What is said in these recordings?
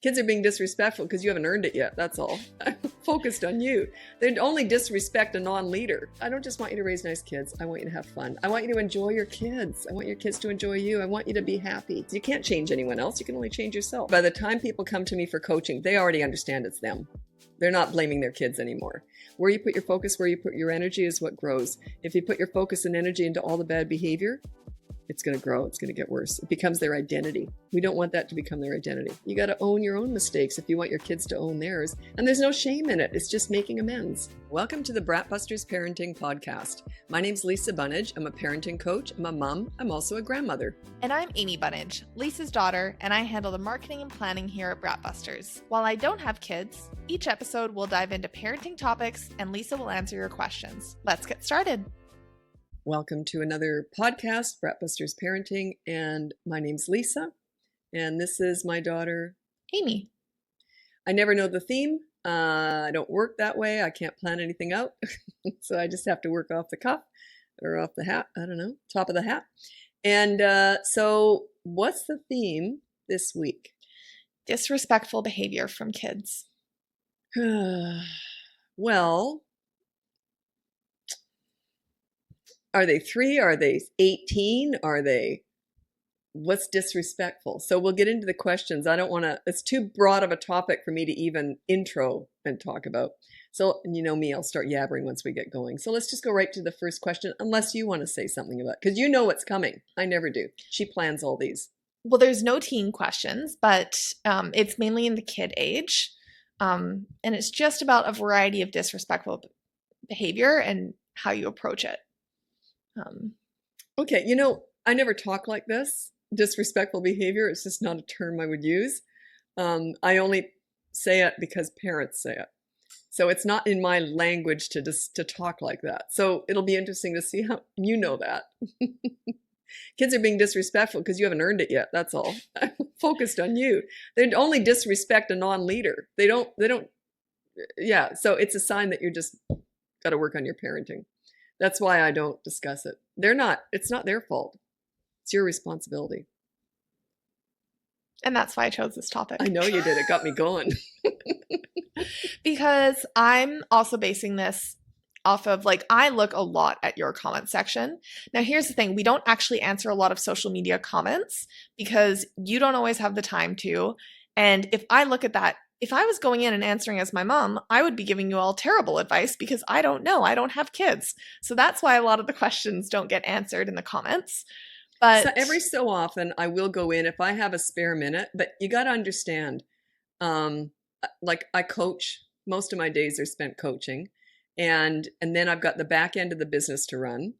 Kids are being disrespectful because you haven't earned it yet. That's all. I'm focused on you. They only disrespect a non-leader. I don't just want you to raise nice kids. I want you to have fun. I want you to enjoy your kids. I want your kids to enjoy you. I want you to be happy. You can't change anyone else. You can only change yourself. By the time people come to me for coaching, they already understand it's them. They're not blaming their kids anymore. Where you put your focus, where you put your energy is what grows. If you put your focus and energy into all the bad behavior, it's going to grow. It's going to get worse. It becomes their identity. We don't want that to become their identity. You got to own your own mistakes if you want your kids to own theirs. And there's no shame in it. It's just making amends. Welcome to the BratBusters Parenting Podcast. My name's Lisa Bunnage. I'm a parenting coach. I'm a mom. I'm also a grandmother. And I'm Amy Bunnage, Lisa's daughter, and I handle the marketing and planning here at BratBusters. While I don't have kids, each episode will dive into parenting topics and Lisa will answer your questions. Let's get started. Welcome to another podcast, BratBusters Parenting, and my name's Lisa, and this is my daughter, Amy. I never know the theme. I don't work that way. I can't plan anything out, so I just have to work off the cuff or off the hat. I don't know, top of the hat. And so what's the theme this week? Disrespectful behavior from kids. Well, are they 3? Are they 18? What's disrespectful? So we'll get into the questions. I don't want to, it's too broad of a topic for me to even intro and talk about. So, you know me, I'll start yabbering once we get going. So let's just go right to the first question, unless you want to say something about it, because you know what's coming. I never do. She plans all these. Well, there's no teen questions, but it's mainly in the kid age. And it's just about a variety of disrespectful behavior and how you approach it. Okay, I never talk like this. Disrespectful behavior, it's just not a term I would use. I only say it because parents say it. So it's not in my language to talk like that. So it'll be interesting to see how you know that. Kids are being disrespectful because you haven't earned it yet. That's all. I'm focused on you. They only disrespect a non-leader. They don't, yeah. So it's a sign that you're just got to work on your parenting. That's why I don't discuss it. It's not their fault. It's your responsibility. And that's why I chose this topic. I know you did. It got me going. Because I'm also basing this off of, I look a lot at your comment section. Now, here's the thing. We don't actually answer a lot of social media comments because you don't always have the time to. And if I look at that, if I was going in and answering as my mom, I would be giving you all terrible advice because I don't know. I don't have kids. So that's why a lot of the questions don't get answered in the comments. But so every so often I will go in if I have a spare minute, but you got to understand, I coach, most of my days are spent coaching, and then I've got the back end of the business to run,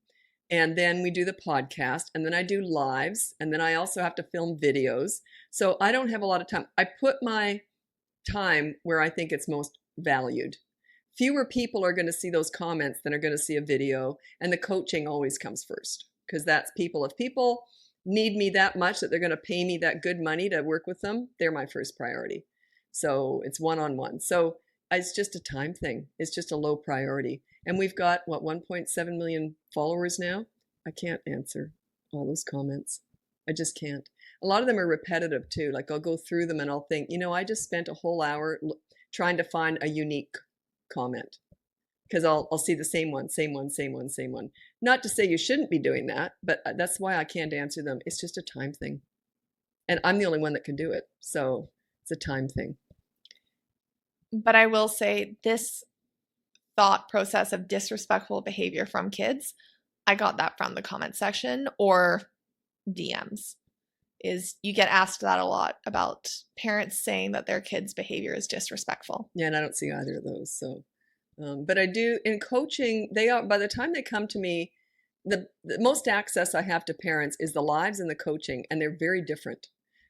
and then we do the podcast, and then I do lives, and then I also have to film videos. So I don't have a lot of time. I put my time where I think it's most valued. Fewer people are going to see those comments than are going to see a video, and the coaching always comes first because that's people. If people need me that much that they're going to pay me that good money to work with them, they're my first priority. So it's one-on-one. So it's just a time thing. It's just a low priority. And we've got 1.7 million followers now. I can't answer all those comments. I just can't. A lot of them are repetitive too. I'll go through them and I'll think, I just spent a whole hour trying to find a unique comment because I'll see the same one. Not to say you shouldn't be doing that, but that's why I can't answer them. It's just a time thing. And I'm the only one that can do it. So it's a time thing. But I will say this thought process of disrespectful behavior from kids, I got that from the comment section or DMs. Is you get asked that a lot about parents saying that their kids' behavior is disrespectful. Yeah, and I don't see either of those. So, but I do in coaching. By the time they come to me, the most access I have to parents is the lives and the coaching, and they're very different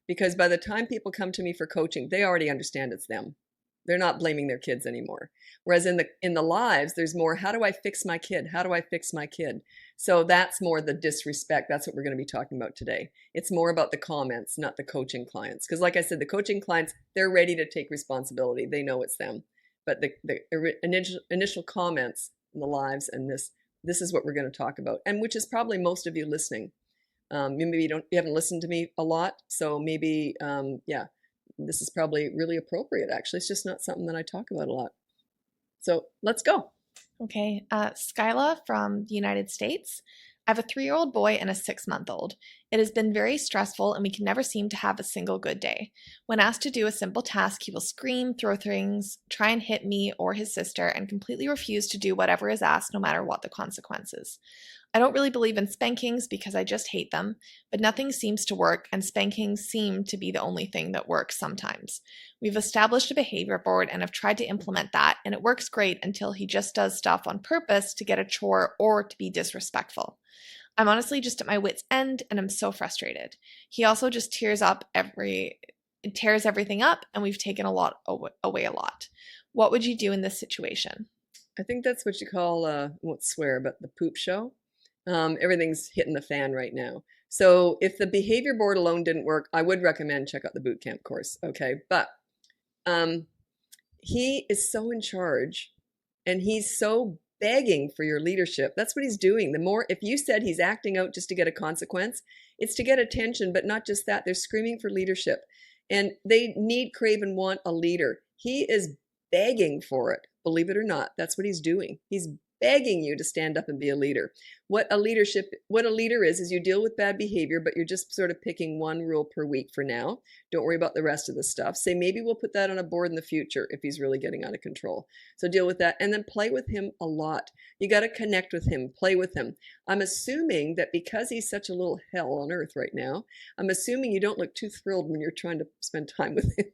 because by the time people come to me for coaching, they already understand it's them. They're not blaming their kids anymore. Whereas in the lives, there's more, how do I fix my kid? How do I fix my kid? So that's more the disrespect. That's what we're going to be talking about today. It's more about the comments, not the coaching clients. Because like I said, the coaching clients, they're ready to take responsibility. They know it's them. But the initial comments in the lives and this is what we're going to talk about. And which is probably most of you listening. Maybe you haven't listened to me a lot. So maybe, this is probably really appropriate, actually. It's just not something that I talk about a lot. So let's go. Okay, Skyla from the United States. I have a 3-year-old boy and a 6-month-old. It has been very stressful and we can never seem to have a single good day. When asked to do a simple task, he will scream, throw things, try and hit me or his sister, and completely refuse to do whatever is asked, no matter what the consequences. I don't really believe in spankings because I just hate them, but nothing seems to work, and spankings seem to be the only thing that works sometimes. We've established a behavior board and have tried to implement that, and it works great until he just does stuff on purpose to get a chore or to be disrespectful. I'm honestly just at my wit's end and I'm so frustrated. He also just tears everything up, and we've taken away a lot. What would you do in this situation? I think that's what you call, I won't swear, but the poop show. Everything's hitting the fan right now. So if the behavior board alone didn't work, I would recommend check out the boot camp course. Okay. But he is so in charge and he's so begging for your leadership. That's what he's doing. The more, if you said he's acting out just to get a consequence, it's to get attention, but not just that. They're screaming for leadership and they need, crave, and want a leader. He is begging for it. Believe it or not, that's what he's doing. He's begging you to stand up and be a leader. What a leader is you deal with bad behavior, but you're just sort of picking one rule per week for now. Don't worry about the rest of the stuff. Say, maybe we'll put that on a board in the future if he's really getting out of control. So deal with that and then play with him a lot. You got to connect with him, play with him. I'm assuming that because he's such a little hell on earth right now, I'm assuming you don't look too thrilled when you're trying to spend time with him.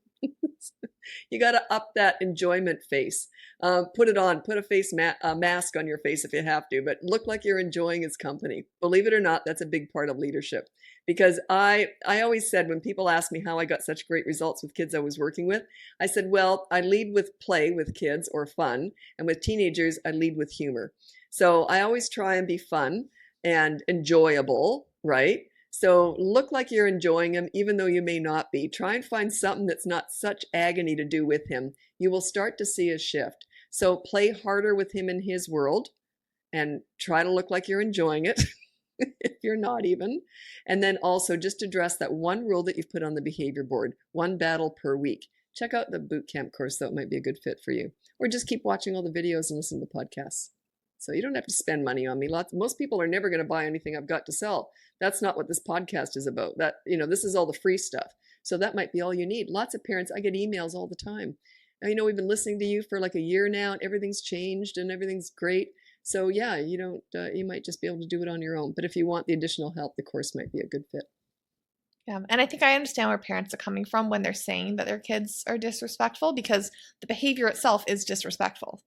You got to up that enjoyment face. Put it on. Put a mask on your face if you have to, but look like you're enjoying his company. Believe it or not, that's a big part of leadership. Because I always said when people ask me how I got such great results with kids I was working with, I said, well, I lead with play with kids or fun, and with teenagers, I lead with humor. So I always try and be fun and enjoyable, right? So look like you're enjoying him, even though you may not be. Try and find something that's not such agony to do with him. You will start to see a shift. So play harder with him in his world and try to look like you're enjoying it, if you're not even. And then also just address that one rule that you've put on the behavior board, one battle per week. Check out the boot camp course, though. It might be a good fit for you. Or just keep watching all the videos and listen to podcasts. So you don't have to spend money on me. Most people are never going to buy anything I've got to sell. That's not what this podcast is about. This is all the free stuff. So that might be all you need. Lots of parents, I get emails all the time. We've been listening to you for like a year now and everything's changed and everything's great. So yeah, you might just be able to do it on your own. But if you want the additional help, the course might be a good fit. Yeah, and I think I understand where parents are coming from when they're saying that their kids are disrespectful, because the behavior itself is disrespectful.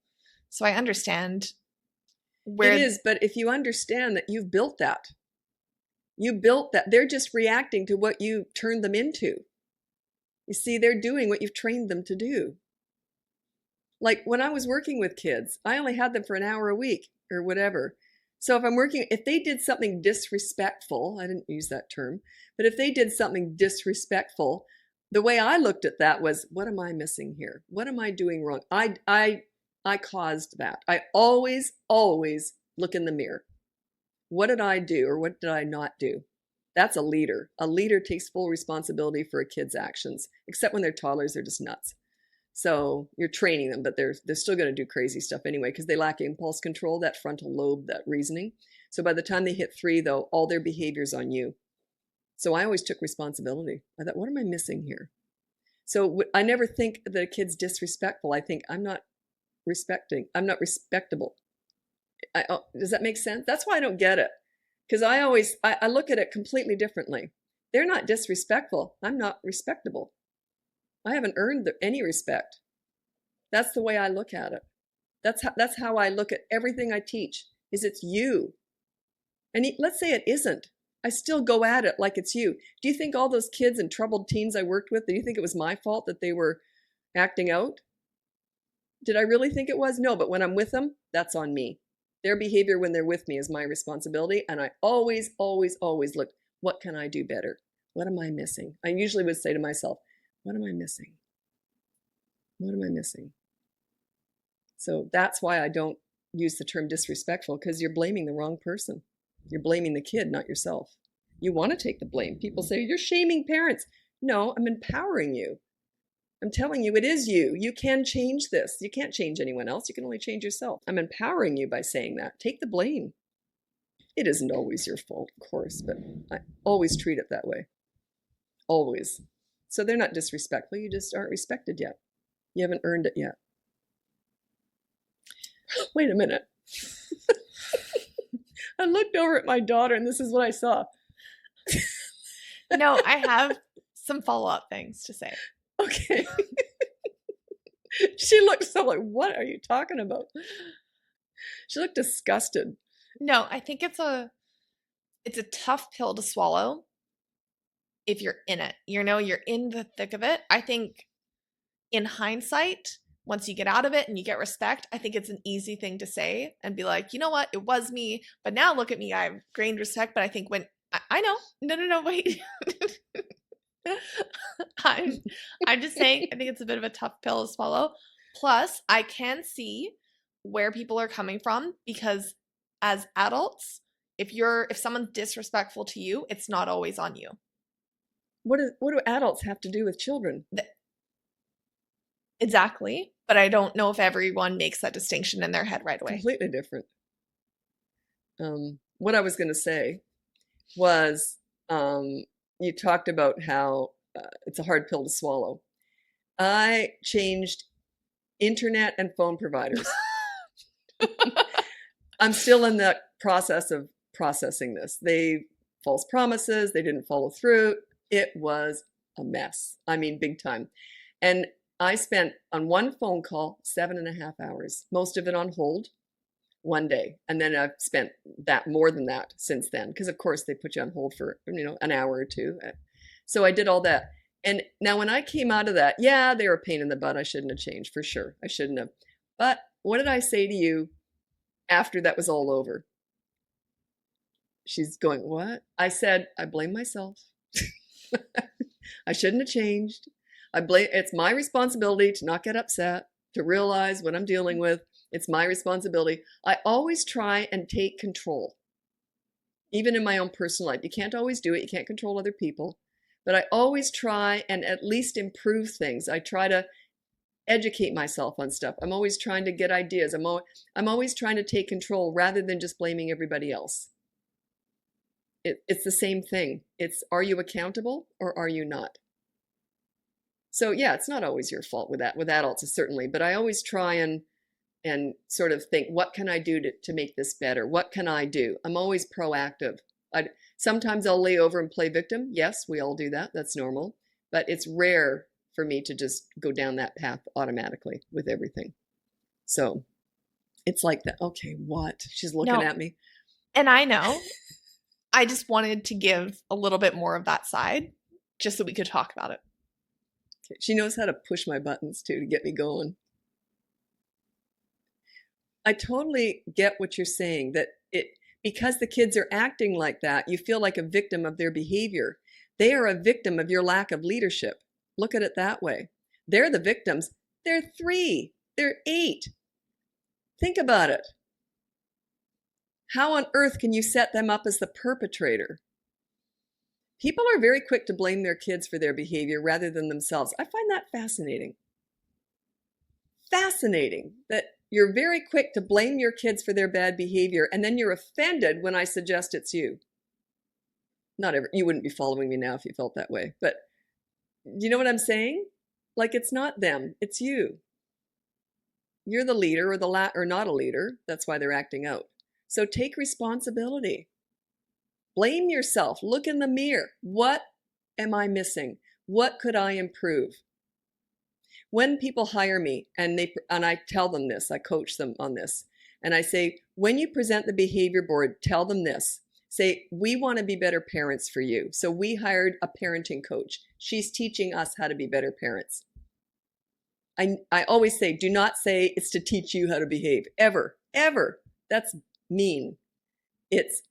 So I understand where it is, but if you understand that you built that, they're just reacting to what you turned them into. You see, they're doing what you've trained them to do. Like when I was working with kids, I only had them for an hour a week or whatever. So if they did something disrespectful, I didn't use that term, but if they did something disrespectful, the way I looked at that was, what am I missing here? What am I doing wrong? I caused that. I always look in the mirror. What did I do or what did I not do? That's a leader. A leader takes full responsibility for a kid's actions, except when they're toddlers, they're just nuts. So you're training them, but they're still going to do crazy stuff anyway because they lack impulse control, that frontal lobe, that reasoning. So by the time they hit 3, though, all their behavior's on you. So I always took responsibility. I thought, what am I missing here? So I never think that a kid's disrespectful. I think I'm not respectable. Does that make sense? That's why I don't get it. Because I look at it completely differently. They're not disrespectful. I'm not respectable. I haven't earned any respect. That's the way I look at it. That's how I look at everything I teach, is it's you. And let's say it isn't. I still go at it like it's you. Do you think all those kids and troubled teens I worked with, do you think it was my fault that they were acting out? Did I really think it was? No, but when I'm with them, that's on me. Their behavior when they're with me is my responsibility. And I always look, what can I do better? What am I missing? I usually would say to myself, what am I missing? What am I missing? So that's why I don't use the term disrespectful, because you're blaming the wrong person. You're blaming the kid, not yourself. You want to take the blame. People say, you're shaming parents. No, I'm empowering you. I'm telling you, it is you. You can change this. You can't change anyone else. You can only change yourself. I'm empowering you by saying that. Take the blame. It isn't always your fault, of course, but I always treat it that way. Always. So they're not disrespectful. You just aren't respected yet. You haven't earned it yet. Wait a minute. I looked over at my daughter and this is what I saw. No, I have some follow-up things to say. Okay. She looked so like, what are you talking about? She looked disgusted. No, I think it's a tough pill to swallow if you're in it. You know, you're in the thick of it. I think in hindsight, once you get out of it and you get respect, I think it's an easy thing to say and be like, you know what, it was me, but now look at me, I've gained respect. But I think when I know, no, wait. I'm just saying, I think it's a bit of a tough pill to swallow. Plus, I can see where people are coming from, because as adults, if someone's disrespectful to you, it's not always on you. What do adults have to do with children? Exactly. But I don't know if everyone makes that distinction in their head right away. Completely different. What I was going to say was, you talked about how it's a hard pill to swallow. I changed internet and phone providers. I'm still in the process of processing this. They false promises. They didn't follow through. It was a mess. I mean, big time. And I spent on one phone call 7.5 hours, most of it on hold, one day. And then I've spent that more than that since then, because of course they put you on hold for, an hour or two. So I did all that. And now when I came out of that, yeah, they were a pain in the butt. I shouldn't have changed, for sure. I shouldn't have. But what did I say to you after that was all over? She's going, what? I said, I blame myself. I shouldn't have changed. It's my responsibility to not get upset, to realize what I'm dealing with. It's my responsibility. I always try and take control, even in my own personal life. You can't always do it. You can't control other people. But I always try and at least improve things. I try to educate myself on stuff. I'm always trying to get ideas. I'm always trying to take control rather than just blaming everybody else. It's the same thing. Are you accountable or are you not? So yeah, it's not always your fault with that. With adults, certainly. But I always try and sort of think, what can I do to make this better? What can I do? I'm always proactive. Sometimes I'll lay over and play victim. Yes, we all do that. That's normal. But it's rare for me to just go down that path automatically with everything. So it's like that. Okay, what? She's looking at me. And I know. I just wanted to give a little bit more of that side just so we could talk about it. Okay. She knows how to push my buttons too to get me going. I totally get what you're saying, that because the kids are acting like that, you feel like a victim of their behavior. They are a victim of your lack of leadership. Look at it that way. They're the victims. They're 3. They're 8. Think about it. How on earth can you set them up as the perpetrator? People are very quick to blame their kids for their behavior rather than themselves. I find that fascinating. Fascinating that you're very quick to blame your kids for their bad behavior, and then you're offended when I suggest it's you. You wouldn't be following me now if you felt that way, but you know what I'm saying? Like, it's not them, it's you. You're the leader or not a leader. That's why they're acting out. So take responsibility. Blame yourself. Look in the mirror. What am I missing? What could I improve? When people hire me and I tell them this, I coach them on this, and I say, when you present the behavior board, tell them this. Say, we want to be better parents for you. So we hired a parenting coach. She's teaching us how to be better parents. I always say, do not say it's to teach you how to behave. Ever. That's mean. It's,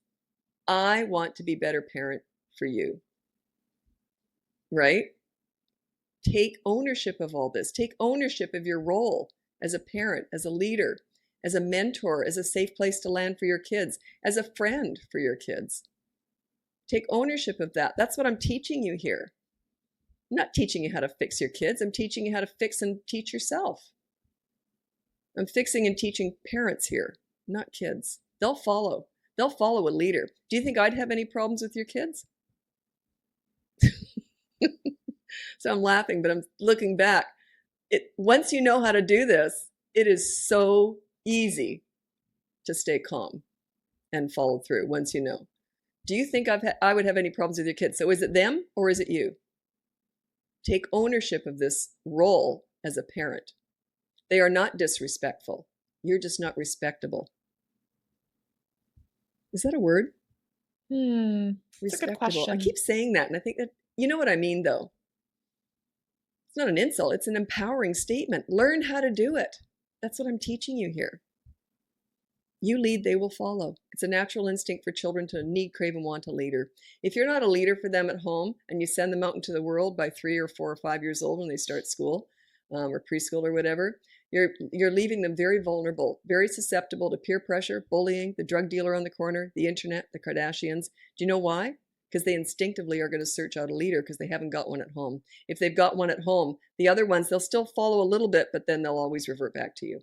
I want to be a better parent for you. Right? Take ownership of all this. Take ownership of your role as a parent, as a leader, as a mentor, as a safe place to land for your kids, as a friend for your kids. Take ownership of that. That's what I'm teaching you here. I'm not teaching you how to fix your kids. I'm teaching you how to fix and teach yourself. I'm fixing and teaching parents here, not kids. They'll follow. They'll follow a leader. Do you think I'd have any problems with your kids? So I'm laughing, but I'm looking back. Once you know how to do this, it is so easy to stay calm and follow through once you know. Do you think I would have any problems with your kids? So is it them or is it you? Take ownership of this role as a parent. They are not disrespectful. You're just not respectable. Is that a word? That's a good question. I keep saying that, and I think that, you know what I mean, though. It's not an insult. It's an empowering statement. Learn how to do it. That's what I'm teaching you here. You lead, they will follow. It's a natural instinct for children to need, crave, and want a leader. If you're not a leader for them at home and you send them out into the world by 3 or 4 or 5 years old when they start school or preschool or whatever, you're leaving them very vulnerable, very susceptible to peer pressure, bullying, the drug dealer on the corner, the internet, the Kardashians. Do you know why? Because they instinctively are going to search out a leader because they haven't got one at home. If they've got one at home, the other ones, they'll still follow a little bit, but then they'll always revert back to you.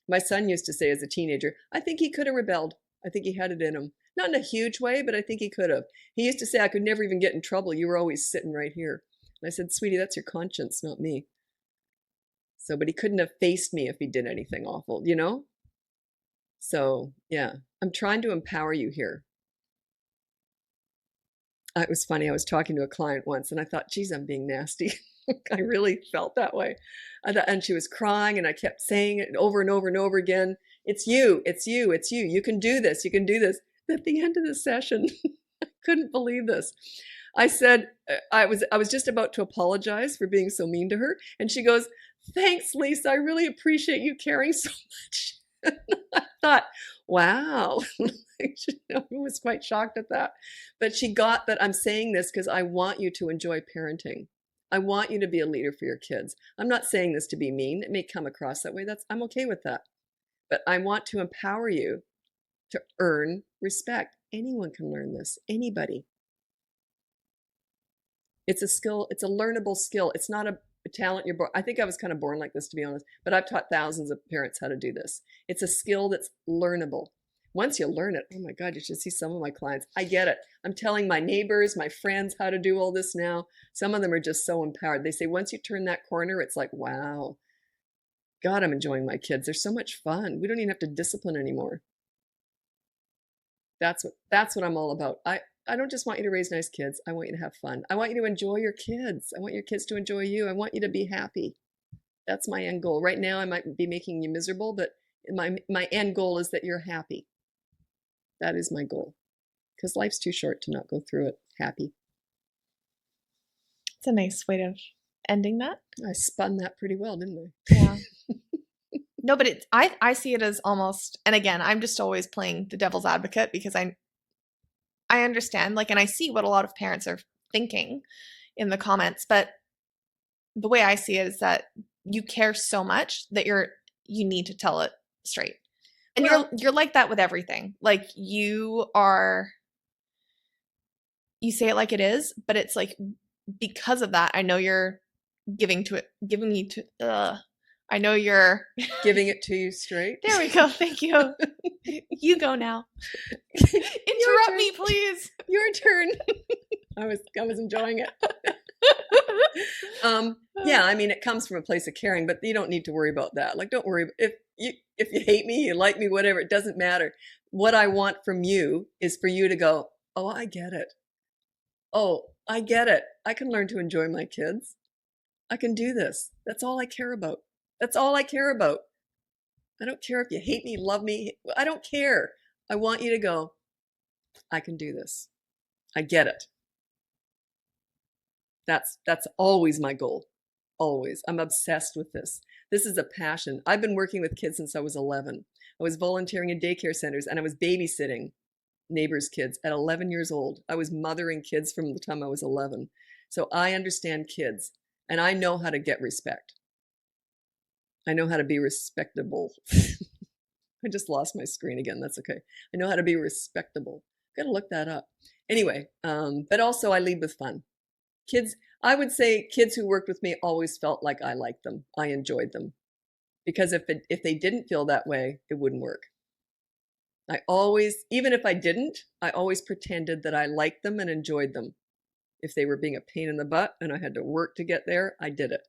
My son used to say as a teenager, I think he could have rebelled. I think he had it in him. Not in a huge way, but I think he could have. He used to say, I could never even get in trouble. You were always sitting right here. And I said, sweetie, that's your conscience, not me. So, but he couldn't have faced me if he did anything awful, you know? So, yeah, I'm trying to empower you here. It was funny. I was talking to a client once and I thought, geez, I'm being nasty. I really felt that way. And she was crying and I kept saying it over and over and over again. It's you, it's you, it's you. You can do this. You can do this. At the end of the session, I couldn't believe this. I said, I was just about to apologize for being so mean to her. And she goes, thanks, Lisa. I really appreciate you caring so much. I thought, wow. I was quite shocked at that. But she got that I'm saying this because I want you to enjoy parenting. I want you to be a leader for your kids. I'm not saying this to be mean. It may come across that way. I'm okay with that. But I want to empower you to earn respect. Anyone can learn this. Anybody. It's a skill. It's a learnable skill. It's not a talent you're born. I think I was kind of born like this, to be honest. But I've taught thousands of parents how to do this. It's a skill that's learnable. Once you learn it, oh my God, you should see some of my clients. I get it. I'm telling my neighbors, my friends how to do all this now. Some of them are just so empowered. They say, once you turn that corner, it's like, wow, God, I'm enjoying my kids. They're so much fun. We don't even have to discipline anymore. That's what I'm all about. I don't just want you to raise nice kids. I want you to have fun. I want you to enjoy your kids. I want your kids to enjoy you. I want you to be happy. That's my end goal. Right now, I might be making you miserable, but my end goal is that you're happy. That is my goal. Because life's too short to not go through it happy. It's a nice way of ending that. I spun that pretty well, didn't I? Yeah. No, but I see it as almost, and again, I'm just always playing the devil's advocate because I understand, like, and I see what a lot of parents are thinking in the comments, but the way I see it is that you care so much that you need to tell it straight. And you're like that with everything. Like you say it like it is, but it's like, because of that, I know you're I know you're giving it to you straight. There we go. Thank you. You go now. Interrupt me, please. Your turn. I was enjoying it. Yeah, I mean, it comes from a place of caring, but you don't need to worry about that. Like, don't worry. If you hate me, you like me, whatever, it doesn't matter. What I want from you is for you to go, oh, I get it. Oh, I get it. I can learn to enjoy my kids. I can do this. That's all I care about. That's all I care about. I don't care if you hate me, love me. I don't care. I want you to go, I can do this. I get it. That's always my goal. Always. I'm obsessed with this. This is a passion. I've been working with kids since I was 11. I was volunteering in daycare centers and I was babysitting neighbors' kids at 11 years old. I was mothering kids from the time I was 11. So I understand kids and I know how to get respect. I know how to be respectable. I just lost my screen again. That's okay. I know how to be respectable. Got to look that up. Anyway, but also I lead with fun. Kids, I would say kids who worked with me always felt like I liked them. I enjoyed them. Because if they didn't feel that way, it wouldn't work. I always, even if I didn't, I always pretended that I liked them and enjoyed them. If they were being a pain in the butt and I had to work to get there, I did it.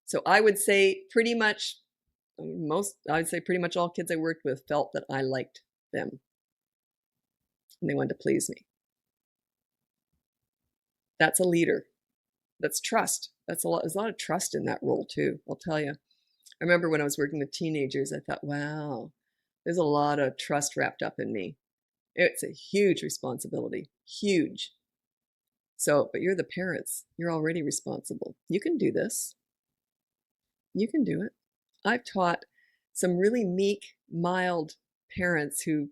So I would say pretty much pretty much all kids I worked with felt that I liked them and they wanted to please me. That's a leader. That's trust. There's a lot of trust in that role too, I'll tell you. I remember when I was working with teenagers, I thought, wow, there's a lot of trust wrapped up in me. It's a huge responsibility, huge. So, but you're the parents. You're already responsible. You can do this. You can do it. I've taught some really meek, mild parents who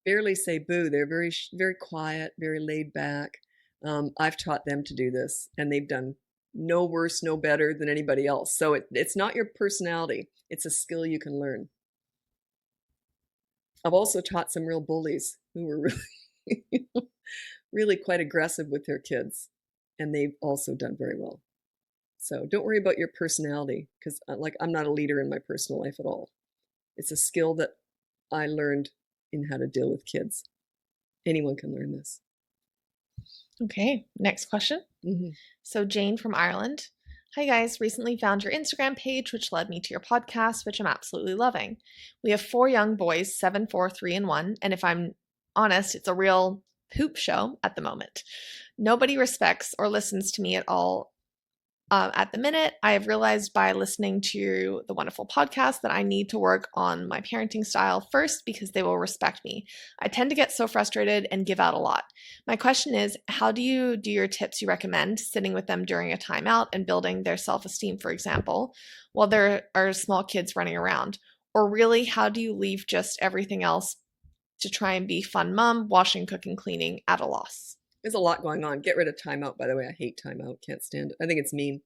barely say boo. They're very, very quiet, very laid back. I've taught them to do this, and they've done no worse, no better than anybody else. So it's not your personality. It's a skill you can learn. I've also taught some real bullies who were really, really quite aggressive with their kids, and they've also done very well. So don't worry about your personality, because I'm not a leader in my personal life at all. It's a skill that I learned in how to deal with kids. Anyone can learn this. Okay, next question. Mm-hmm. So Jane from Ireland. Hi guys, recently found your Instagram page, which led me to your podcast, which I'm absolutely loving. We have 4 young boys, 7, 4, 3, and 1. And if I'm honest, it's a real poop show at the moment. Nobody respects or listens to me at all. At the minute, I have realized by listening to the wonderful podcast that I need to work on my parenting style first because they will respect me. I tend to get so frustrated and give out a lot. My question is, how do you do your tips you recommend, sitting with them during a timeout and building their self-esteem, for example, while there are small kids running around? Or really, how do you leave just everything else to try and be fun mom, washing, cooking, cleaning at a loss? There's a lot going on. Get rid of timeout, by the way. I hate timeout. Can't stand it. I think it's mean.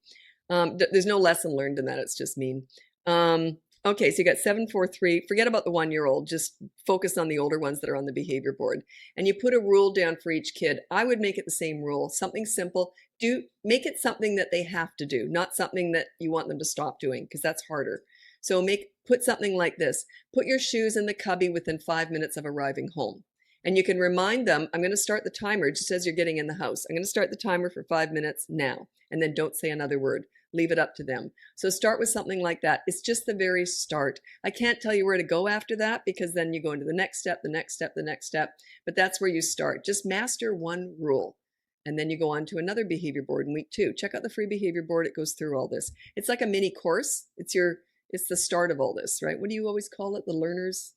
There's no lesson learned in that. It's just mean. Okay, so you got 7, 4, 3. Forget about the 1-year-old. Just focus on the older ones that are on the behavior board. And you put a rule down for each kid. I would make it the same rule. Something simple. Make it something that they have to do, not something that you want them to stop doing, because that's harder. So put something like this. Put your shoes in the cubby within 5 minutes of arriving home. And you can remind them, I'm going to start the timer just as you're getting in the house. I'm going to start the timer for 5 minutes now. And then don't say another word. Leave it up to them. So start with something like that. It's just the very start. I can't tell you where to go after that, because then you go into the next step, the next step, the next step. But that's where you start. Just master one rule. And then you go on to another behavior board in week 2. Check out the free behavior board. It goes through all this. It's like a mini course. It's the start of all this, right? What do you always call it? The learners?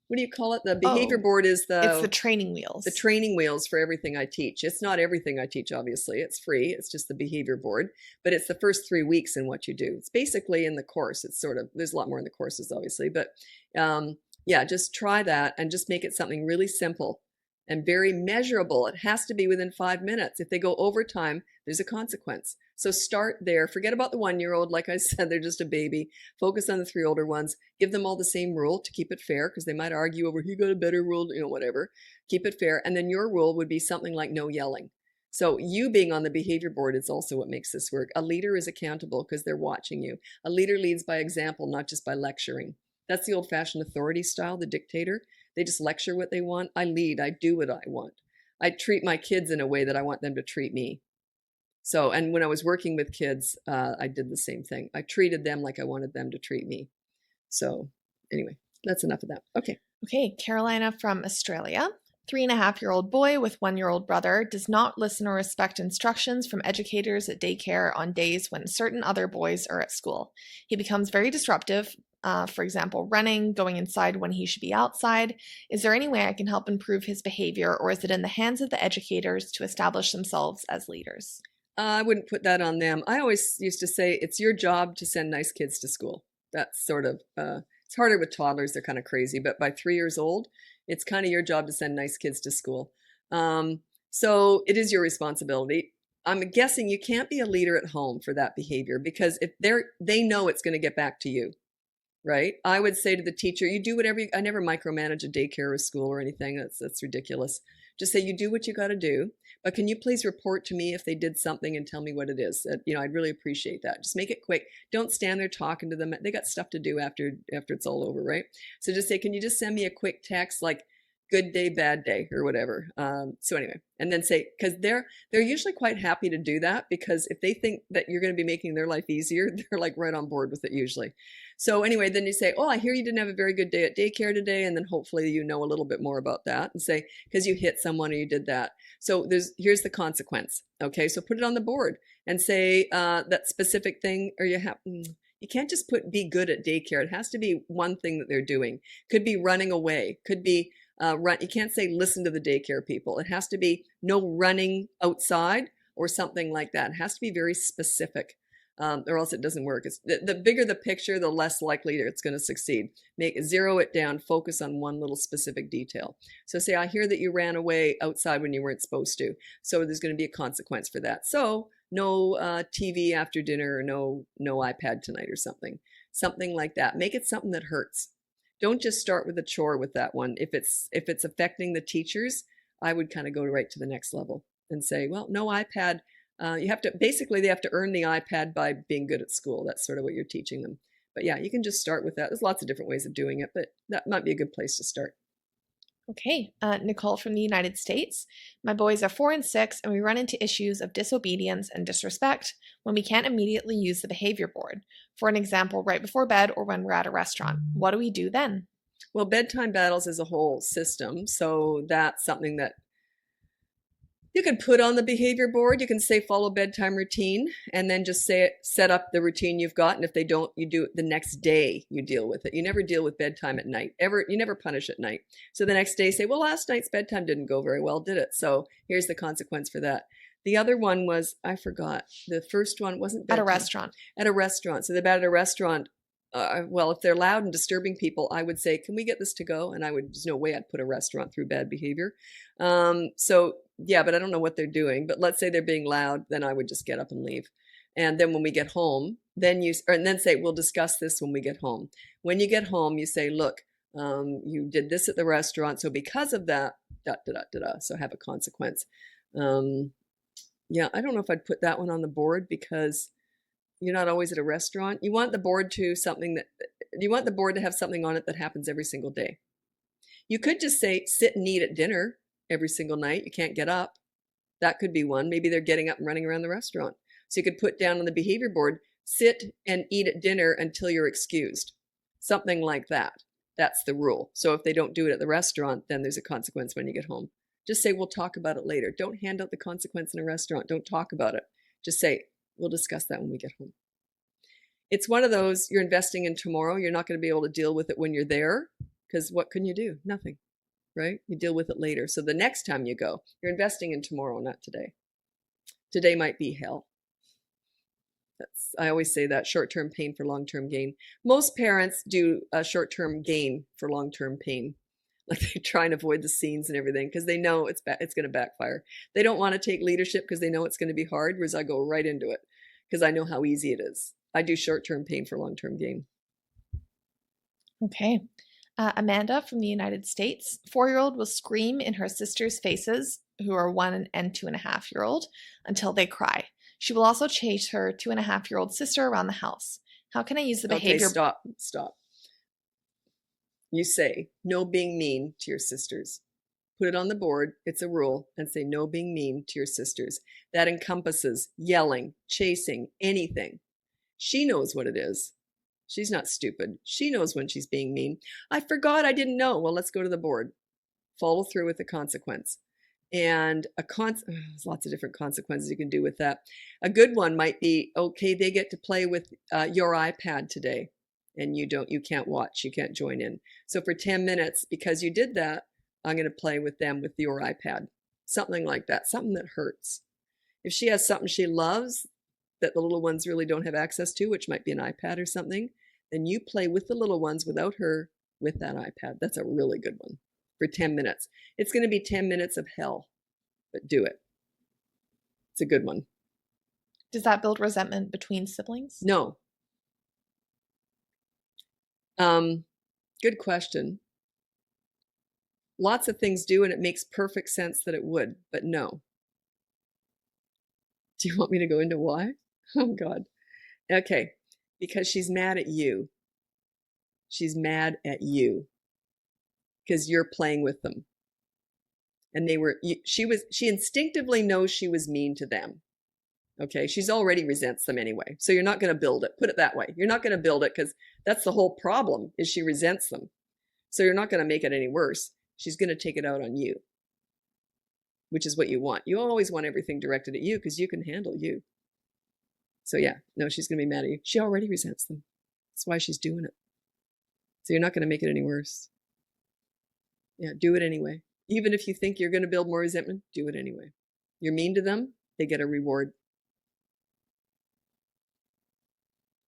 What do you call it? The behavior board is it's the training wheels. The training wheels for everything I teach. It's not everything I teach, obviously. It's free. It's just the behavior board. But it's the first 3 weeks in what you do. It's basically in the course. It's there's a lot more in the courses, obviously. But yeah, just try that and just make it something really simple and very measurable. It has to be within 5 minutes. If they go over time, there's a consequence. So start there. Forget about the 1-year-old. Like I said, they're just a baby. Focus on the 3 older ones. Give them all the same rule to keep it fair, because they might argue over, he got a better rule, whatever. Keep it fair. And then your rule would be something like no yelling. So you being on the behavior board is also what makes this work. A leader is accountable because they're watching you. A leader leads by example, not just by lecturing. That's the old-fashioned authority style, the dictator. They just lecture what they want. I lead. I do what I want. I treat my kids in a way that I want them to treat me. So, and when I was working with kids, I did the same thing. I treated them like I wanted them to treat me. So anyway, that's enough of that. Okay, Carolina from Australia. 3.5-year-old boy with 1-year-old brother does not listen or respect instructions from educators at daycare on days when certain other boys are at school. He becomes very disruptive, for example, running, going inside when he should be outside. Is there any way I can help improve his behavior, or is it in the hands of the educators to establish themselves as leaders? I wouldn't put that on them. I always used to say it's your job to send nice kids to school. That's sort of, it's harder with toddlers. They're kind of crazy. But by 3 years old, it's kind of your job to send nice kids to school. So it is your responsibility. I'm guessing you can't be a leader at home for that behavior, because if they know it's going to get back to you, right? I would say to the teacher, you do whatever I never micromanage a daycare or school or anything. That's ridiculous. Just say, you do what you got to do, but can you please report to me if they did something and tell me what it is? I'd really appreciate that. Just make it quick. Don't stand there talking to them. They got stuff to do after it's all over, right? So just say, can you just send me a quick text like good day, bad day, or whatever. So anyway, and then say, because they're usually quite happy to do that, because if they think that you're going to be making their life easier, they're like right on board with it usually. So anyway, then you say, oh, I hear you didn't have a very good day at daycare today. And then hopefully you know a little bit more about that, and say, because you hit someone or you did that. So here's the consequence. Okay, so put it on the board and say that specific thing, or you can't just put be good at daycare. It has to be one thing that they're doing. Could be running away. Could be you can't say listen to the daycare people. It has to be no running outside or something like that. It has to be very specific, or else it doesn't work. It's the bigger the picture, the less likely it's going to succeed. Zero it down, focus on one little specific detail. So say, I hear that you ran away outside when you weren't supposed to. So there's going to be a consequence for that. So no TV after dinner, or no iPad tonight, or something like that. Make it something that hurts. Don't just start with a chore with that one. If it's affecting the teachers, I would kind of go right to the next level and say, well, no iPad. They have to earn the iPad by being good at school. That's sort of what you're teaching them. But yeah, you can just start with that. There's lots of different ways of doing it, but that might be a good place to start. Okay, Nicole from the United States. My boys are 4 and 6, and we run into issues of disobedience and disrespect when we can't immediately use the behavior board. For an example, right before bed or when we're at a restaurant. What do we do then? Well, bedtime battles is a whole system, so that's something that you can put on the behavior board. You can say follow bedtime routine, and then just set up the routine you've got. And if they don't, you do it the next day. You deal with it. You never deal with bedtime at night. You never punish at night. So the next day, say, well, last night's bedtime didn't go very well, did it? So here's the consequence for that. The other one was, I forgot. The first one wasn't bedtime. At a restaurant. At a restaurant. So they're bad at a restaurant. Well, if they're loud and disturbing people, I would say, can we get this to go? And there's no way I'd put a restaurant through bad behavior. So yeah, but I don't know what they're doing. But let's say they're being loud, then I would just get up and leave. And then when we get home, then say, we'll discuss this when we get home. When you get home, you say, look, you did this at the restaurant. So because of that, so have a consequence. Yeah, I don't know if I'd put that one on the board, because you're not always at a restaurant. You want the board to have something on it that happens every single day. You could just say, sit and eat at dinner every single night. You can't get up. That could be one. Maybe they're getting up and running around the restaurant. So you could put down on the behavior board, sit and eat at dinner until you're excused. Something like that. That's the rule. So if they don't do it at the restaurant, then there's a consequence when you get home. Just say, we'll talk about it later. Don't hand out the consequence in a restaurant. Don't talk about it. Just say, we'll discuss that when we get home. It's one of those, you're investing in tomorrow. You're not going to be able to deal with it when you're there, because what can you do? Nothing, right? You deal with it later. So the next time you go, you're investing in tomorrow, not today. Today might be hell. I always say that, short-term pain for long-term gain. Most parents do a short-term gain for long-term pain. Like they try and avoid the scenes and everything because they know it's going to backfire. They don't want to take leadership because they know it's going to be hard, whereas I go right into it because I know how easy it is. I do short-term pain for long-term gain. Okay. Amanda from the United States. 4-year-old will scream in her sister's faces, who are 1 and 2.5-year-old, until they cry. She will also chase her 2.5-year-old sister around the house. How can I use the behavior? Okay, stop. You say, no being mean to your sisters. Put it on the board, it's a rule, and say no being mean to your sisters. That encompasses yelling, chasing, anything. She knows what it is. She's not stupid. She knows when she's being mean. I forgot, I didn't know. Well, let's go to the board. Follow through with the consequence. And there's lots of different consequences you can do with that. A good one might be, okay, they get to play with your iPad today. And you can't watch, you can't join in. So for 10 minutes, because you did that, I'm going to play with them with your iPad. Something like that, something that hurts. If she has something she loves that the little ones really don't have access to, which might be an iPad or something, then you play with the little ones without her with that iPad. That's a really good one for 10 minutes. It's going to be 10 minutes of hell, but do it. It's a good one. Does that build resentment between siblings? No. Good question. lots of things do, and it makes perfect sense that it would, but no. Do you want me to go into why? Oh, God. Okay. Because she's mad at you. She's mad at you because you're playing with them. And she instinctively knows she was mean to them. Okay. She's already resents them anyway. So you're not going to build it. Put it that way. You're not going to build it because that's the whole problem is she resents them. So you're not going to make it any worse. She's going to take it out on you, which is what you want. You always want everything directed at you because you can handle you. So yeah, no, she's going to be mad at you. She already resents them. That's why she's doing it. So you're not going to make it any worse. Yeah, do it anyway. Even if you think you're going to build more resentment, do it anyway. You're mean to them, they get a reward.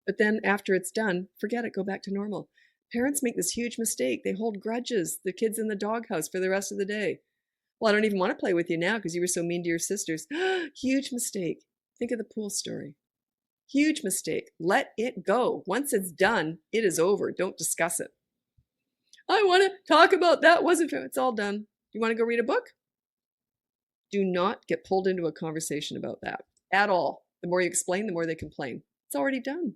But then after it's done, forget it, go back to normal. Parents make this huge mistake. They hold grudges, the kids in the doghouse for the rest of the day. Well, I don't even want to play with you now because you were so mean to your sisters. Huge mistake. Think of the pool story. Huge mistake. Let it go. Once it's done, it is over. Don't discuss it. I want to talk about that. Wasn't fair. It's all done. You want to go read a book? Do not get pulled into a conversation about that at all. The more you explain, the more they complain. It's already done.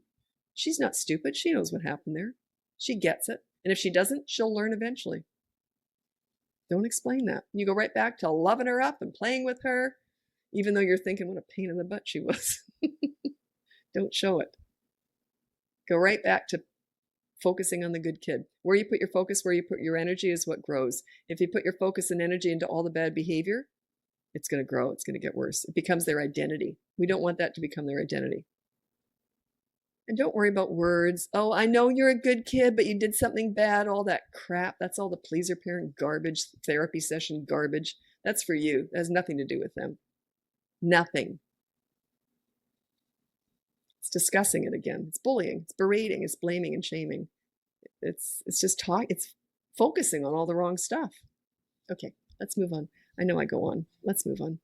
She's not stupid. She knows what happened there. She gets it. And if she doesn't, she'll learn eventually. Don't explain that. You go right back to loving her up and playing with her, even though you're thinking what a pain in the butt she was. Don't show it. Go right back to focusing on the good kid. Where you put your focus, where you put your energy is what grows. If you put your focus and energy into all the bad behavior, it's going to grow. It's going to get worse. It becomes their identity. We don't want that to become their identity. And don't worry about words. Oh, I know you're a good kid, but you did something bad. All that crap. That's all the pleaser parent garbage, therapy session garbage. That's for you. That has nothing to do with them. Nothing. It's discussing it again. It's bullying. It's berating. It's blaming and shaming. It's just talk. It's focusing on all the wrong stuff. Okay, let's move on. I know I go on. Let's move on.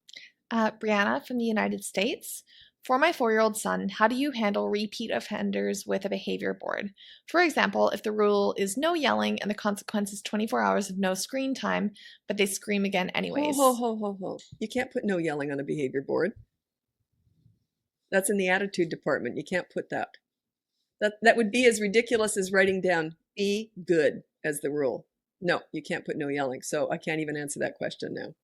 Brianna from the United States. For my 4-year-old son, how do you handle repeat offenders with a behavior board? For example, if the rule is no yelling and the consequence is 24 hours of no screen time, but they scream again anyways. Ho. You can't put no yelling on a behavior board. That's in the attitude department. You can't put that. That would be as ridiculous as writing down be good as the rule. No, you can't put no yelling. So I can't even answer that question now.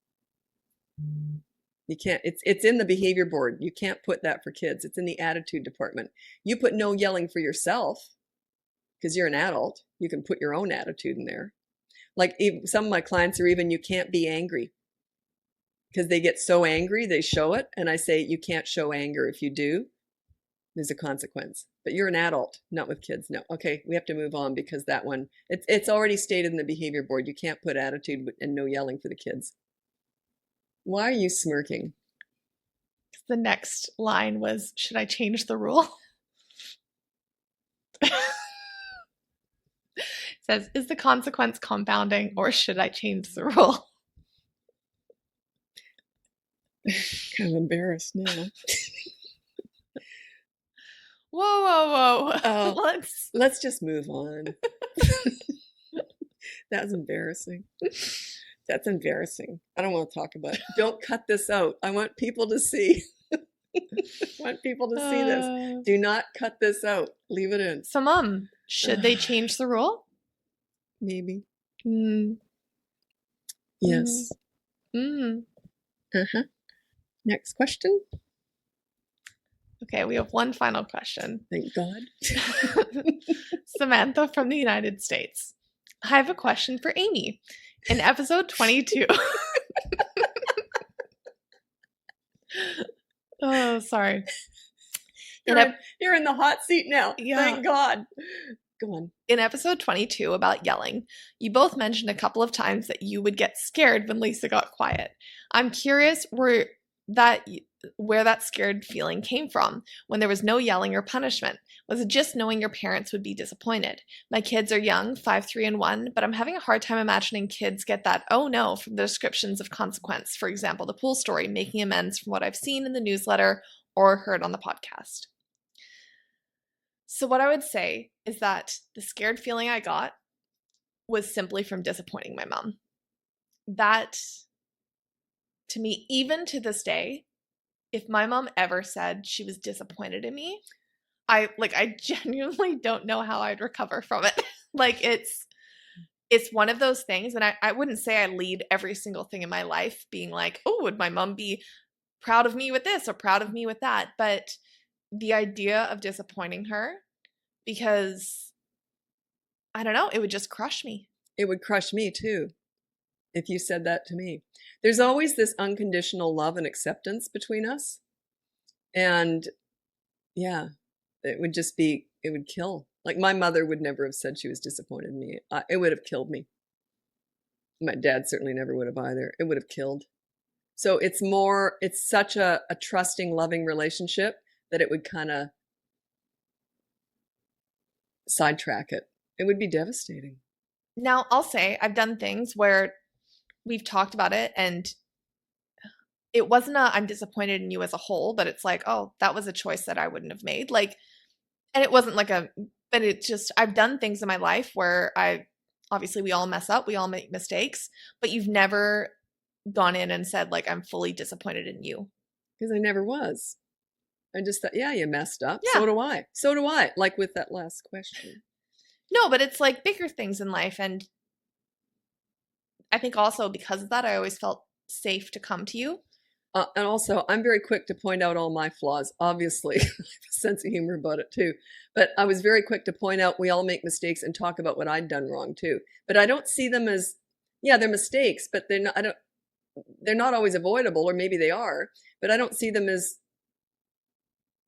You can't. It's in the behavior board. You can't put that for kids. It's in the attitude department. You put no yelling for yourself because you're an adult. You can put your own attitude in there. Like some of my clients are even, you can't be angry because they get so angry, they show it. And I say, you can't show anger. If you do, there's a consequence. But you're an adult, not with kids. No. Okay, we have to move on because that one, it's already stated in the behavior board. You can't put attitude and no yelling for the kids. Why are you smirking? The next line was, should I change the rule? It says, is the consequence compounding or should I change the rule? Kind of embarrassed now. Whoa. Let's just move on. That's embarrassing. That's embarrassing. I don't want to talk about it. Don't cut this out. I want people to see. I want people to see this. Do not cut this out. Leave it in. So, Mom, should they change the rule? Maybe. Yes. Next question. Okay, we have one final question. Thank God. Samantha from the United States. I have a question for Amy. In episode 22. Oh, sorry. You're in the hot seat now. Yeah. Thank God. Go on. In episode 22 about yelling, you both mentioned a couple of times that you would get scared when Lisa got quiet. I'm curious where that scared feeling came from when there was no yelling or punishment. Was it just knowing your parents would be disappointed? My kids are young, 5, 3, and 1, but I'm having a hard time imagining kids get that oh no from the descriptions of consequence. For example, the pool story, making amends from what I've seen in the newsletter or heard on the podcast. So what I would say is that the scared feeling I got was simply from disappointing my mom. that to me, even to this day, if my mom ever said she was disappointed in me, I genuinely don't know how I'd recover from it. Like it's one of those things, and I wouldn't say I lead every single thing in my life being like, oh, would my mom be proud of me with this or proud of me with that? But the idea of disappointing her, because I don't know, it would just crush me. It would crush me too if you said that to me. There's always this unconditional love and acceptance between us. And yeah, it would kill. Like my mother would never have said she was disappointed in me. It would have killed me. My dad certainly never would have either. It would have killed. So it's such a trusting, loving relationship that it would kind of sidetrack it. It would be devastating. Now, I'll say I've done things where we've talked about it and it wasn't I'm disappointed in you as a whole, but it's like, oh, that was a choice that I wouldn't have made. Like, and it wasn't like but it's just, I've done things in my life where obviously we all mess up, we all make mistakes, but you've never gone in and said like, I'm fully disappointed in you. Because I never was. I just thought, yeah, you messed up. Yeah. So do I. So do I. Like with that last question. No, but it's like bigger things in life. And I think also because of that, I always felt safe to come to you. And also, I'm very quick to point out all my flaws. Obviously, I have a sense of humor about it too. But I was very quick to point out we all make mistakes and talk about what I'd done wrong too. But I don't see them as, yeah, they're mistakes, but they're not always avoidable, or maybe they are. But I don't see them as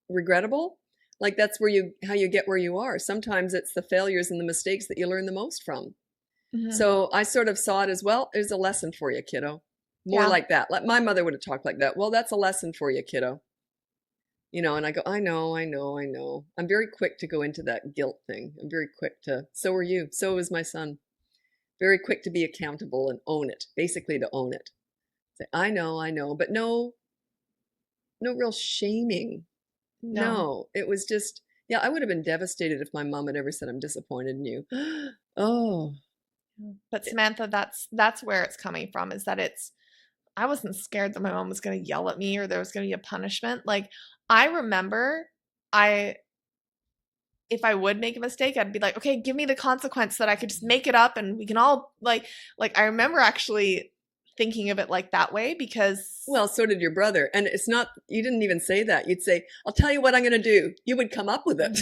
regrettable. Like that's how you get where you are. Sometimes it's the failures and the mistakes that you learn the most from. Mm-hmm. So I sort of saw it as, well, there's a lesson for you, kiddo. More like that. Like my mother would have talked like that. Well, that's a lesson for you, kiddo. You know, and I go, I know. I'm very quick to go into that guilt thing. I'm very quick to, so are you. So is my son. Very quick to be accountable and own it. Basically to own it. Say, I know. But no real shaming. No. It was just, yeah, I would have been devastated if my mom had ever said, I'm disappointed in you. Oh. But Samantha, that's where it's coming from, is that I wasn't scared that my mom was going to yell at me or there was going to be a punishment. Like, I remember if I would make a mistake, I'd be like, okay, give me the consequence so that I could just make it up and we can all like I remember actually thinking of it like that way because. Well, so did your brother. And it's not, you didn't even say that. You'd say, I'll tell you what I'm going to do. You would come up with it.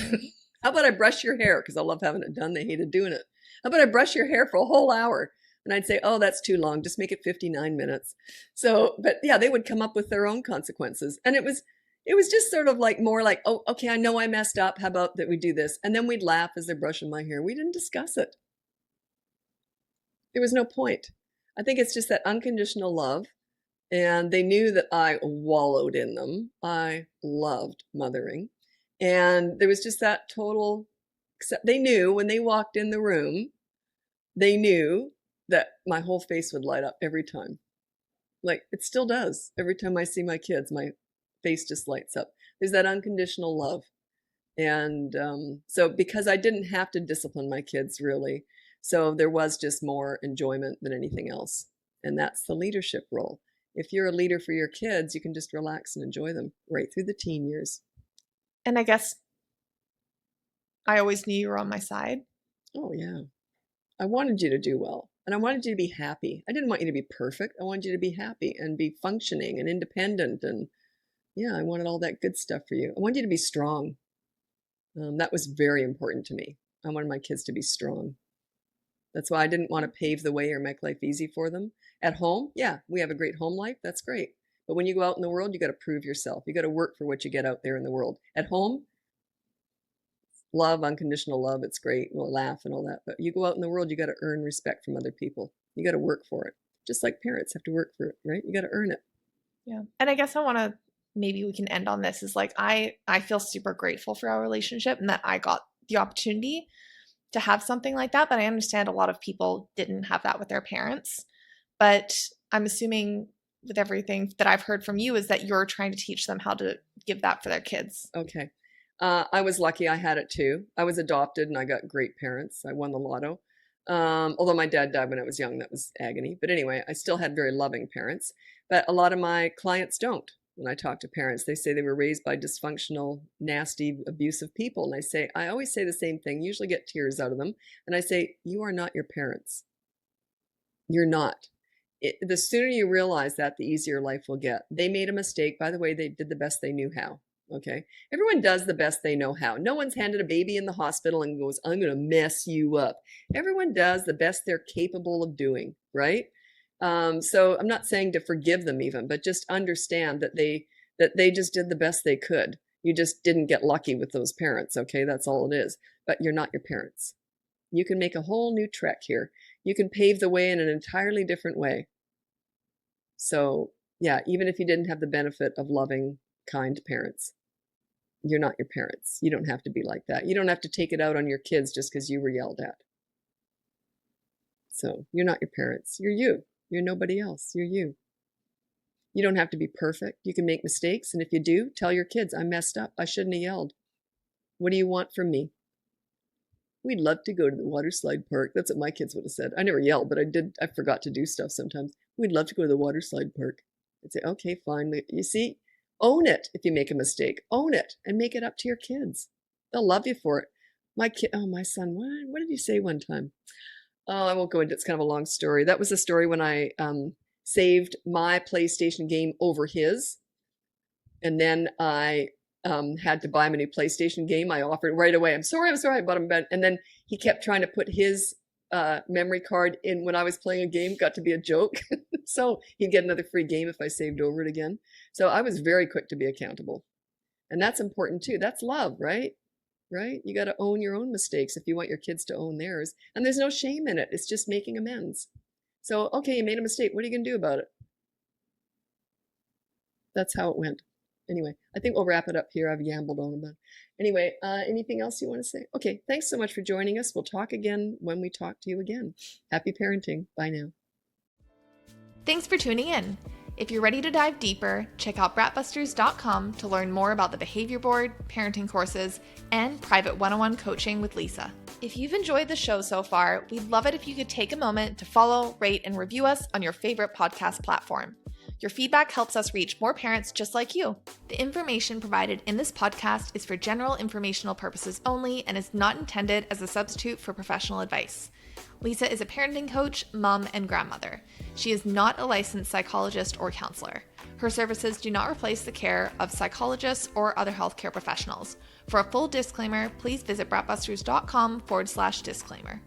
How about I brush your hair? Because I love having it done. They hated doing it. How about I brush your hair for a whole hour? And I'd say, oh, that's too long. Just make it 59 minutes. So, but yeah, they would come up with their own consequences. And it was just sort of like more like, oh, okay, I know I messed up. How about that we do this? And then we'd laugh as they're brushing my hair. We didn't discuss it. There was no point. I think it's just that unconditional love. And they knew that I wallowed in them. I loved mothering. And there was just that total, except they knew when they walked in the room, they knew that my whole face would light up every time. Like it still does. Every time I see my kids, my face just lights up. There's that unconditional love. And so because I didn't have to discipline my kids really, so there was just more enjoyment than anything else. And that's the leadership role. If you're a leader for your kids, you can just relax and enjoy them right through the teen years. And I guess I always knew you were on my side. Oh, yeah. I wanted you to do well. And I wanted you to be happy. I didn't want you to be perfect. I wanted you to be happy and be functioning and independent. And yeah, I wanted all that good stuff for you. I wanted you to be strong. That was very important to me. I wanted my kids to be strong. That's why I didn't want to pave the way or make life easy for them. At home, yeah, we have a great home life. That's great. But when you go out in the world, you got to prove yourself. You got to work for what you get out there in the world. At home, love, unconditional love, it's great. We'll laugh and all that. But you go out in the world, you got to earn respect from other people. You got to work for it. Just like parents have to work for it, right? You got to earn it. Yeah. And I guess maybe we can end on this, is like, I feel super grateful for our relationship and that I got the opportunity to have something like that. But I understand a lot of people didn't have that with their parents. But I'm assuming with everything that I've heard from you is that you're trying to teach them how to give that for their kids. Okay. I was lucky I had it too. I was adopted and I got great parents. I won the lotto. Although my dad died when I was young, that was agony. But anyway, I still had very loving parents. But a lot of my clients don't. When I talk to parents, they say they were raised by dysfunctional, nasty, abusive people. And I always say the same thing, usually get tears out of them. And I say, you are not your parents. You're not. The sooner you realize that, the easier life will get. They made a mistake. By the way, they did the best they knew how. Okay. Everyone does the best they know how. No one's handed a baby in the hospital and goes, I'm going to mess you up. Everyone does the best they're capable of doing. Right. So I'm not saying to forgive them even, but just understand that they just did the best they could. You just didn't get lucky with those parents. Okay. That's all it is. But you're not your parents. You can make a whole new trek here. You can pave the way in an entirely different way. So yeah, even if you didn't have the benefit of loving, kind parents, you're not your parents. You don't have to be like that. You don't have to take it out on your kids just because you were yelled at. So you're not your parents. You're you. You're nobody else. You're you. You don't have to be perfect. You can make mistakes. And if you do, tell your kids, I messed up. I shouldn't have yelled. What do you want from me? We'd love to go to the water slide park. That's what my kids would have said. I never yelled, but I forgot to do stuff sometimes. We'd love to go to the water slide park. I'd say, okay, fine. You see, own it if you make a mistake. Own it and make it up to your kids. They'll love you for it. My son, what did you say one time? Oh, I won't go into it. It's kind of a long story. That was a story when I saved my PlayStation game over his. And then I had to buy him a new PlayStation game. I offered right away. I'm sorry. I bought him. And then he kept trying to put his memory card in when I was playing a game. Got to be a joke. So he'd get another free game if I saved over it again. So I was very quick to be accountable. And that's important too. That's love, right? Right? You got to own your own mistakes if you want your kids to own theirs. And there's no shame in it. It's just making amends. So, okay, you made a mistake. What are you going to do about it? That's how it went. Anyway, I think we'll wrap it up here. I've yambled on about it. Anyway, anything else you want to say? Okay, thanks so much for joining us. We'll talk again when we talk to you again. Happy parenting. Bye now. Thanks for tuning in. If you're ready to dive deeper, check out BratBusters.com to learn more about the Behavior Board, parenting courses, and private one-on-one coaching with Lisa. If you've enjoyed the show so far, we'd love it if you could take a moment to follow, rate, and review us on your favorite podcast platform. Your feedback helps us reach more parents just like you. The information provided in this podcast is for general informational purposes only and is not intended as a substitute for professional advice. Lisa is a parenting coach, mom, and grandmother. She is not a licensed psychologist or counselor. Her services do not replace the care of psychologists or other healthcare professionals. For a full disclaimer, please visit BratBusters.com/disclaimer.